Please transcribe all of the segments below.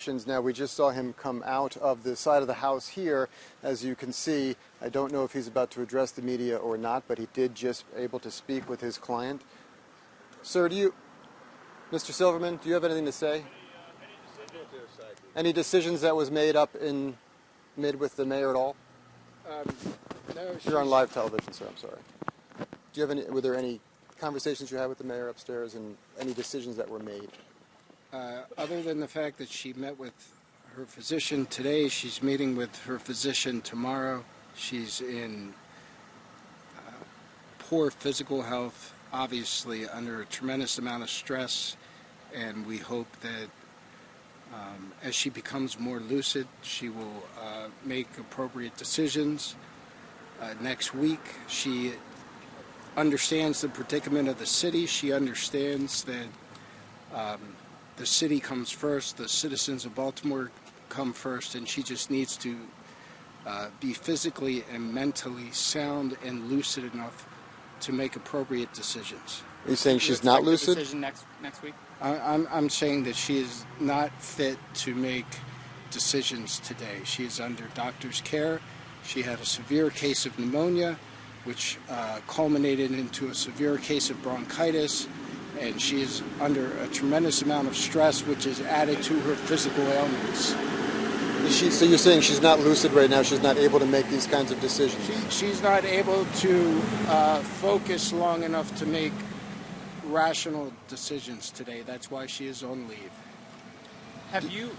Now, we just saw him come out of the side of the house here. As you can see, I don't know if he's about to address the media or not, but he did just able to speak with his client. Sir, Mr. Silverman, do you have anything to say? Any decisions that was made up in mid with the mayor at all? No. You're on live television, sir. I'm sorry. Were there any conversations you had with the mayor upstairs and any decisions that were made? Other than the fact that she met with her physician today, she's meeting with her physician tomorrow. She's in poor physical health, obviously under a tremendous amount of stress, and we hope that as she becomes more lucid, she will make appropriate decisions. Next week, she understands the predicament of the city. She understands that the city comes first, the citizens of Baltimore come first, and she just needs to be physically and mentally sound and lucid enough to make appropriate decisions. Are you saying she's not lucid? Decision next week? I'm saying that she is not fit to make decisions today. She is under doctor's care. She had a severe case of pneumonia, which culminated into a severe case of bronchitis, and she is under a tremendous amount of stress, which is added to her physical ailments. So you're saying she's not lucid right now? She's not able to make these kinds of decisions? She's not able to focus long enough to make rational decisions today. That's why she is on leave. Have you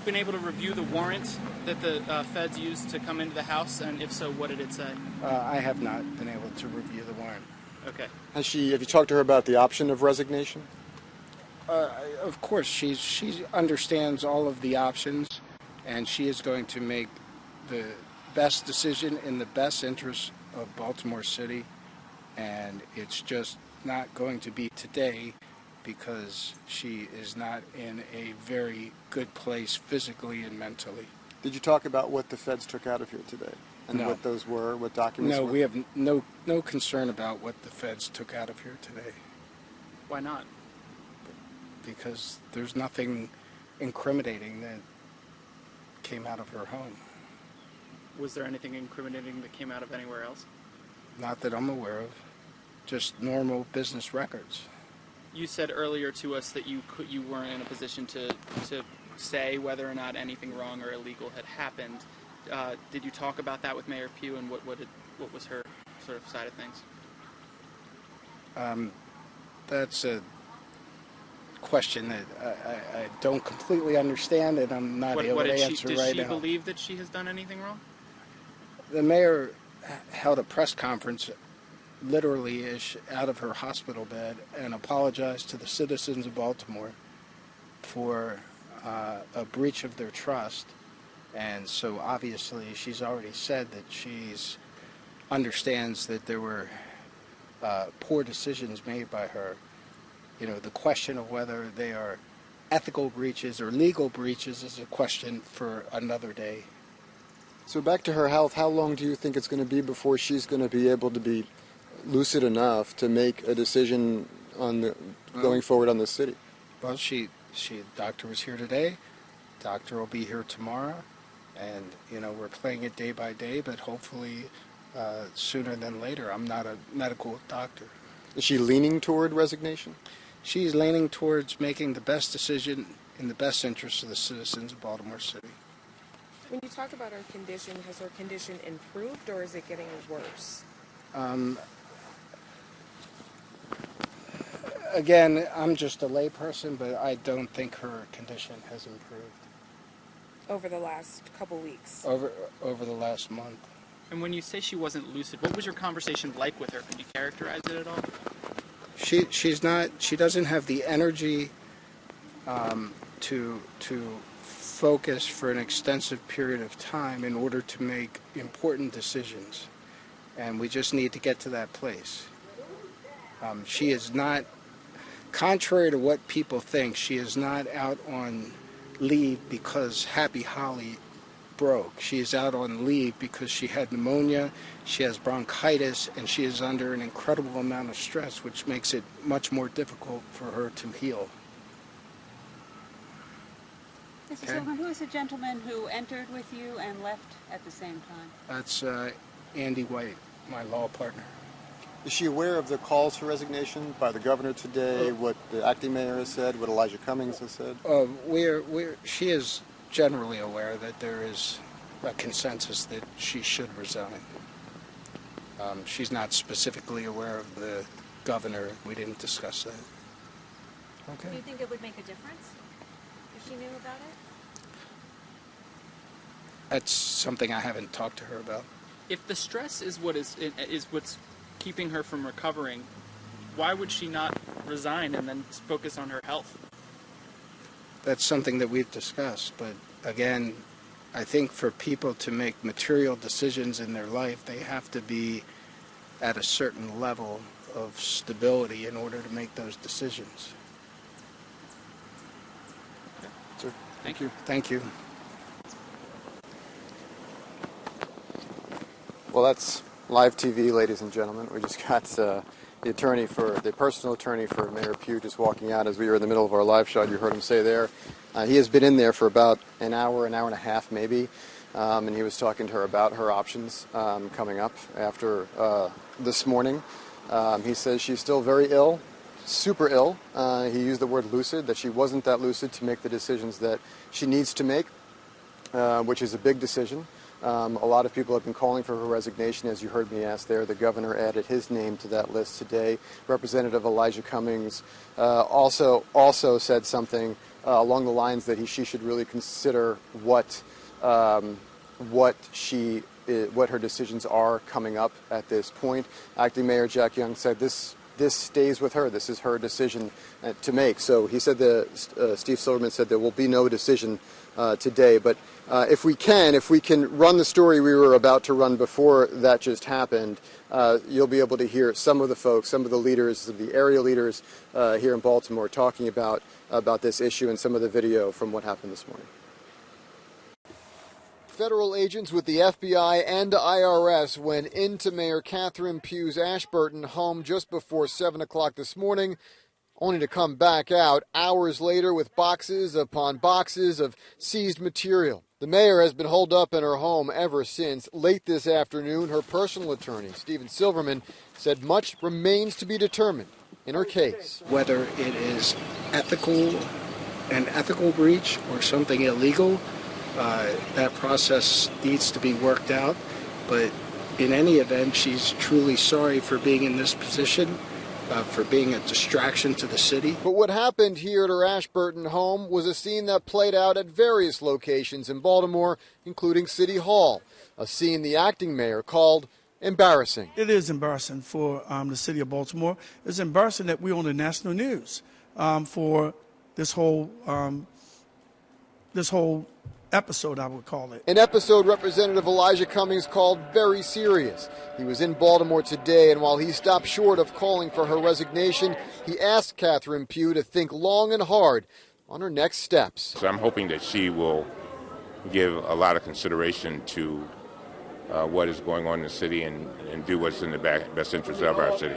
been able to review the warrant that the feds used to come into the house, and if so, what did it say? I have not been able to review the warrant. Okay. Have you talked to her about the option of resignation? Of course, she understands all of the options, and she is going to make the best decision in the best interest of Baltimore City, and it's just not going to be today because she is not in a very good place physically and mentally. Did you talk about what the feds took out of here today? And No. what those were, what documents were? No, we have no concern about what the feds took out of here today. Why not? Because there's nothing incriminating that came out of her home. Was there anything incriminating that came out of anywhere else? Not that I'm aware of. Just normal business records. You said earlier to us that you weren't in a position to say whether or not anything wrong or illegal had happened. Did you talk about that with Mayor Pugh, and what was her sort of side of things? That's a question that I don't completely understand, and I'm not able to answer right now. Does she believe that she has done anything wrong? The mayor held a press conference literally out of her hospital bed and apologized to the citizens of Baltimore for a breach of their trust. And so obviously she's already said that she understands that there were poor decisions made by her. You know, the question of whether they are ethical breaches or legal breaches is a question for another day. So back to her health, how long do you think it's going to be before she's going to be able to be lucid enough to make a decision on going forward on the city? Well, doctor was here today. Doctor will be here tomorrow. And, you know, we're playing it day by day, but hopefully sooner than later. I'm not a medical doctor. Is she leaning toward resignation? She's leaning towards making the best decision in the best interest of the citizens of Baltimore City. When you talk about her condition, has her condition improved or is it getting worse? Again, I'm just a layperson, but I don't think her condition has improved. Over the last couple weeks? Over the last month. And when you say she wasn't lucid, what was your conversation like with her? Could you characterize it at all? She doesn't have the energy to focus for an extensive period of time in order to make important decisions. And we just need to get to that place. She is not, contrary to what people think, she is not out on leave because Happy Holly broke. She is out on leave because she had pneumonia, she has bronchitis, and she is under an incredible amount of stress, which makes it much more difficult for her to heal. Mr. Silverman, who is the gentleman who entered with you and left at the same time? That's Andy White, my law partner. Is she aware of the calls for resignation by the governor today, what the acting mayor has said, what Elijah Cummings has said? She is generally aware that there is a consensus that she should resign. She's not specifically aware of the governor. We didn't discuss that. Okay. Do you think it would make a difference if she knew about it? That's something I haven't talked to her about. If the stress is what's keeping her from recovering, why would she not resign and then focus on her health? That's something that we've discussed, but again, I think for people to make material decisions in their life, they have to be at a certain level of stability in order to make those decisions. Sir? Thank you. Thank you. Well, that's live TV, ladies and gentlemen. We just got the personal attorney for Mayor Pugh just walking out as we were in the middle of our live shot. You heard him say there. He has been in there for about an hour and a half maybe, and he was talking to her about her options coming up after this morning. He says she's still very ill, super ill. He used the word lucid, that she wasn't that lucid to make the decisions that she needs to make, which is a big decision. A lot of people have been calling for her resignation, as you heard me ask there. The governor added his name to that list today. Representative Elijah Cummings also said something along the lines that she should really consider what her decisions are coming up at this point. Acting Mayor Jack Young said this stays with her. This is her decision to make. So he said Steve Silverman said there will be no decision today. But if we can run the story we were about to run before that just happened, you'll be able to hear some of the folks, some of the leaders, the area leaders here in Baltimore talking about this issue and some of the video from what happened this morning. Federal agents with the FBI and IRS went into Mayor Catherine Pugh's Ashburton home just before 7 o'clock this morning, only to come back out hours later with boxes upon boxes of seized material. The mayor has been holed up in her home ever since. Late this afternoon, her personal attorney, Stephen Silverman, said much remains to be determined in her case. Whether it is an ethical breach or something illegal, that process needs to be worked out, but in any event, she's truly sorry for being in this position, for being a distraction to the city. But what happened here at her Ashburton home was a scene that played out at various locations in Baltimore, including City Hall, a scene the acting mayor called embarrassing. It is embarrassing for the city of Baltimore. It's embarrassing that we're on the national news for this whole episode, I would call it. An episode Representative Elijah Cummings called very serious. He was in Baltimore today, and while he stopped short of calling for her resignation, he asked Catherine Pugh to think long and hard on her next steps. So I'm hoping that she will give a lot of consideration to what is going on in the city and do what's in the best interest of our city.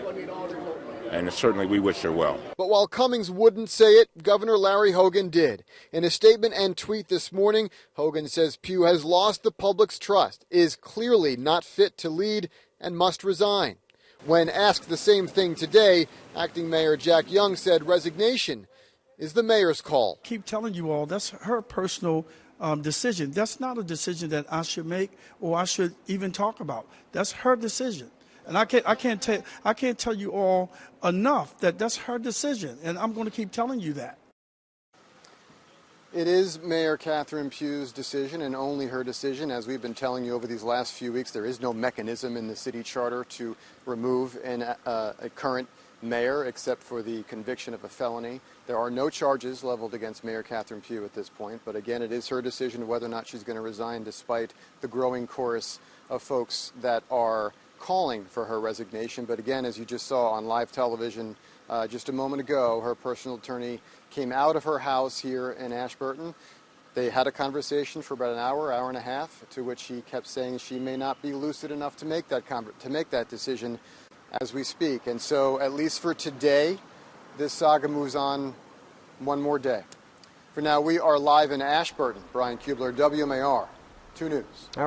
And certainly we wish her well. But while Cummings wouldn't say it, Governor Larry Hogan did. In a statement and tweet this morning, Hogan says Pugh has lost the public's trust, is clearly not fit to lead, and must resign. When asked the same thing today, Acting Mayor Jack Young said resignation is the mayor's call. Keep telling you all, that's her personal decision. That's not a decision that I should make or I should even talk about. That's her decision. And I can't tell you all enough that that's her decision, and I'm going to keep telling you that. It is Mayor Catherine Pugh's decision and only her decision. As we've been telling you over these last few weeks, there is no mechanism in the city charter to remove a current mayor except for the conviction of a felony. There are no charges leveled against Mayor Catherine Pugh at this point, but again, it is her decision whether or not she's going to resign, despite the growing chorus of folks that are calling for her resignation. But again, as you just saw on live television just a moment ago, her personal attorney came out of her house here in Ashburton. They had a conversation for about an hour and a half, to which he kept saying she may not be lucid enough to make that decision as we speak. And so, at least for today, this saga moves on one more day. For now, we are live in Ashburton. Brian Kuebler, WMAR 2 News. All right.